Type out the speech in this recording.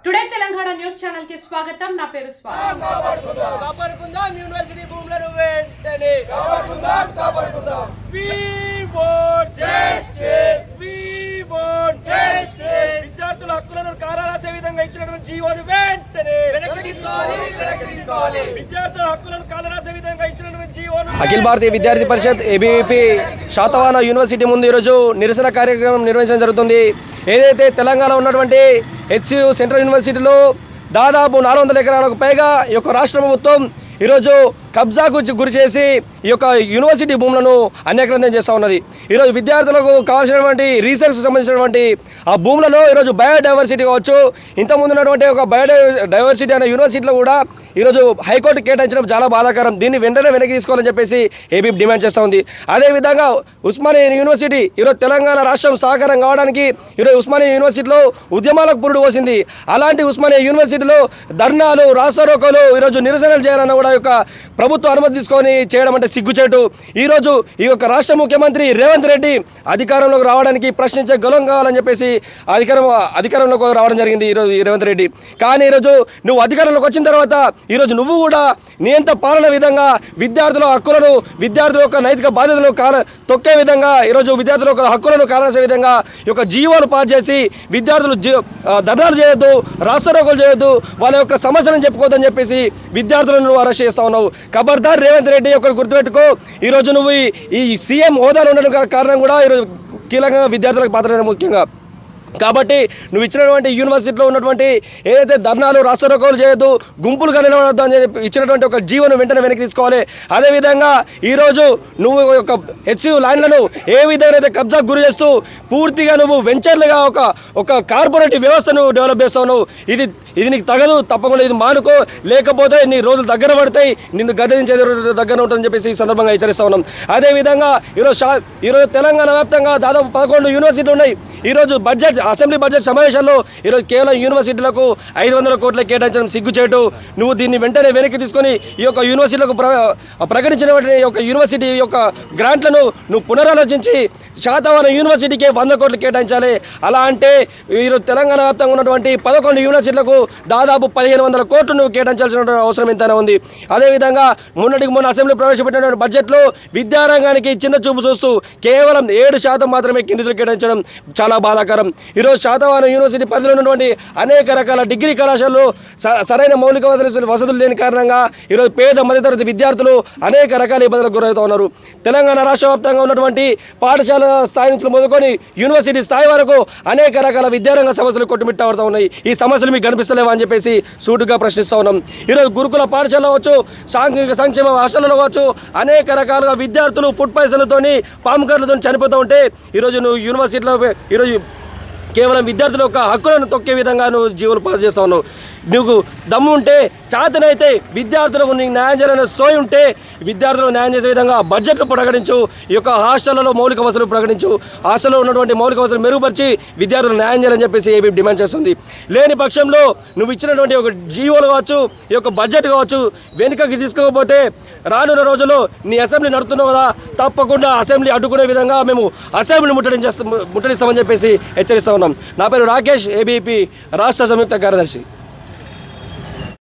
Today Telangana news channel కి స్వాగతం. నా పేరు కాపాడుకుందాం యూనివర్సిటీ భూములను వెంటనే కాపాడుకుందాం. We want justice. We want justice. విద్యార్థుల హక్కులను కాలరాసే విధంగా ఇచ్చినటువంటి జీవోను వెంటనే వెనక్కి తీసుకోవాలి. విద్యార్థుల హక్కులను కాలరాసే విధంగా ఇచ్చినటువంటి జీవోను. అఖిల భారతీయ విద్యార్థి పరిషత్ ABVP శాతవాహన యూనివర్సిటీ ముందు ఈరోజు నిరసన కార్యక్రమం నిర్వహించడం జరుగుతుంది. ఏదైతే తెలంగాణ ఉన్నటువంటి HCU సెంట్రల్ యూనివర్సిటీలో దాదాపు 400 ఎకరాలకు పైగా ఈ యొక్క రాష్ట్ర ప్రభుత్వం ఈరోజు కబ్జాకు గురి చేసి ఈ యొక్క యూనివర్సిటీ భూములను అన్యాక్రాంతం చేస్తూ ఉన్నది. ఈరోజు విద్యార్థులకు కావాల్సినటువంటి రీసెర్చ్ సంబంధించినటువంటి ఆ భూములలో ఈరోజు బయోడైవర్సిటీ కావచ్చు, ఇంతకుముందు ఉన్నటువంటి ఒక బయోడైవర్సిటీ అనే యూనివర్సిటీలో కూడా ఈరోజు హైకోర్టు కేటాయించడం చాలా బాధాకరం. దీన్ని వెంటనే వెనక్కి తీసుకోవాలని చెప్పేసి ABVP డిమాండ్ చేస్తూ ఉంది. అదేవిధంగా ఉస్మానియా యూనివర్సిటీ ఈరోజు తెలంగాణ రాష్ట్రం సహకారం కావడానికి ఈరోజు ఉస్మానియా యూనివర్సిటీలో ఉద్యమాలకు పురుడు పోసింది. అలాంటి ఉస్మానియా యూనివర్సిటీలో ధర్నాలు, రాస్తారోకోలు, ఈరోజు నిరసనలు చేయాలన్న కూడా యొక్క ప్రభుత్వం అనుమతి తీసుకొని చేయడం అంటే సిగ్గుచేటు. ఈరోజు ఈ యొక్క రాష్ట్ర ముఖ్యమంత్రి రేవంత్ రెడ్డి అధికారంలోకి రావడానికి ప్రశ్నించే గలం కావాలని చెప్పేసి అధికారంలోకి రావడం జరిగింది ఈరోజు రేవంత్ రెడ్డి. కానీ ఈరోజు నువ్వు అధికారంలోకి వచ్చిన తర్వాత ఈరోజు నువ్వు కూడా నియంత పాలన విధంగా విద్యార్థుల హక్కులను, విద్యార్థుల యొక్క నైతిక బాధ్యతలను తొక్కే విధంగా ఈరోజు విద్యార్థుల యొక్క హక్కులను కారణించే విధంగా ఈ యొక్క జీవోలు పాస్ చేసి విద్యార్థులు ధర్నాలు చేయొద్దు, రాస్తారోకోలు చేయొద్దు, వాళ్ళ యొక్క సమస్యలను చెప్పుకోవద్దని చెప్పేసి విద్యార్థులను నువ్వు అరెస్ట్ చేస్తా ఉన్నావు. ఖబర్దార్ రేవంత్ రెడ్డి ఒకటి గుర్తుపెట్టుకో, ఈరోజు నువ్వు ఈ CM హోదాలో ఉండడం కారణం కూడా ఈరోజు కీలకంగా విద్యార్థులకు పాత్ర ముఖ్యంగా. కాబట్టి నువ్వు ఇచ్చినటువంటి యూనివర్సిటీలో ఉన్నటువంటి ఏదైతే ధర్నాలు, రాస్తారోకోలు చేయొద్దు, గుంపులుగా నిలబడొద్దు అని ఇచ్చినటువంటి ఒక జీవోను వెంటనే వెనక్కి తీసుకోవాలి. అదేవిధంగా ఈరోజు నువ్వు యొక్క HCU ల్యాండ్లను ఏ విధంగా అయితే కబ్జాకు గురి చేస్తూ పూర్తిగా నువ్వు వెంచర్లుగా ఒక కార్పొరేటివ్ వ్యవస్థను డెవలప్ చేస్తావు. ఇది నీకు తగదు, తప్పకుండా ఇది మానుకో, లేకపోతే నీ రోజులు దగ్గర పడతాయి, నిన్ను గదించేది దగ్గర ఉంటుందని చెప్పేసి ఈ సందర్భంగా హెచ్చరిస్తా ఉన్నాం. అదేవిధంగా ఈరోజు తెలంగాణ వ్యాప్తంగా దాదాపు 11 యూనివర్సిటీలు ఉన్నాయి. ఈరోజు అసెంబ్లీ బడ్జెట్ సమావేశాల్లో ఈరోజు కేవలం యూనివర్సిటీలకు 500 కోట్లు కేటాయించడం సిగ్గుచేటు. నువ్వు దీన్ని వెంటనే వెనక్కి తీసుకొని ఈ యొక్క యూనివర్సిటీలకు ప్రకటించినటువంటి యొక్క యూనివర్సిటీ యొక్క గ్రాంట్లను నువ్వు పునరాలోచించి శాతవాహన యూనివర్సిటీకి 100 కోట్లు కేటాయించాలి. అలా అంటే ఈరోజు తెలంగాణ వ్యాప్తంగా ఉన్నటువంటి 11 యూనివర్సిటీలకు దాదాపు 1500 కోట్లు నువ్వు కేటాయించాల్సిన అవసరం ఎంతైనా ఉంది. అదేవిధంగా మొన్న అసెంబ్లీ ప్రవేశపెట్టినటువంటి బడ్జెట్లో విద్యారంగానికి చిన్న చూపు చూస్తూ కేవలం 7% మాత్రమే నిధులు కేటాయించడం చాలా బాధాకరం. ఈరోజు శాతవాహన యూనివర్సిటీ పరిధిలో ఉన్నటువంటి అనేక రకాల డిగ్రీ కళాశాలలు సరైన మౌలిక వసతులు లేని కారణంగా ఈరోజు పేద మధ్యతరగతి విద్యార్థులు అనేక రకాల ఇబ్బందులకు గురవుతూ ఉన్నారు. తెలంగాణ రాష్ట్ర వ్యాప్తంగా ఉన్నటువంటి పాఠశాల స్థాయి నుంచి మొదలుకొని యూనివర్సిటీ స్థాయి వరకు అనేక రకాల విద్యారంగ సమస్యలు కొట్టుమిట్టాడుతూ ఉన్నాయి. ఈ సమస్యలు మీకు కనిపిస్తలేవా అని చెప్పేసి సూటుగా ప్రశ్నిస్తూ ఉన్నాం. ఈరోజు గురుకుల పాఠశాల కావచ్చు, సాంఘిక సంక్షేమ హాస్టల్లో కావచ్చు, అనేక రకాలుగా విద్యార్థులు ఫుడ్ పాయిజన్లతోని, పాము కర్రలతో చనిపోతూ ఉంటే ఈరోజు నువ్వు యూనివర్సిటీలో ఈరోజు కేవలం విద్యార్థుల యొక్క హక్కులను తొక్కే విధంగా నువ్వు జీవోలు పాస్ చేస్తా ఉన్నావు. నువ్వు దమ్ము ఉంటే, చేతనైతే విద్యార్థులకు నీకు న్యాయం చేయాలనే సోయి ఉంటే విద్యార్థులకు న్యాయం చేసే విధంగా బడ్జెట్లు ప్రకటించు, ఈ యొక్క హాస్టళ్లలో మౌలిక వసతులు ప్రకటించు, హాస్టల్లో ఉన్నటువంటి మౌలిక వసతులు మెరుగుపరిచి విద్యార్థులకు న్యాయం చేయాలని చెప్పేసి ABVP డిమాండ్ చేస్తుంది. లేని పక్షంలో నువ్వు ఇచ్చినటువంటి ఒక జీవోలు కావచ్చు, ఈ యొక్క బడ్జెట్ కావచ్చు వెనుకకి తీసుకోకపోతే రానున్న రోజుల్లో నీ అసెంబ్లీ నడుపుతున్నావు కదా, తప్పకుండా అసెంబ్లీ అడ్డుకునే విధంగా మేము అసెంబ్లీ ముట్టడిస్తామని చెప్పేసి హెచ్చరిస్తా ఉన్నాం. నా పేరు రాకేష్, ABVP రాష్ట్ర సంయుక్త కార్యదర్శి.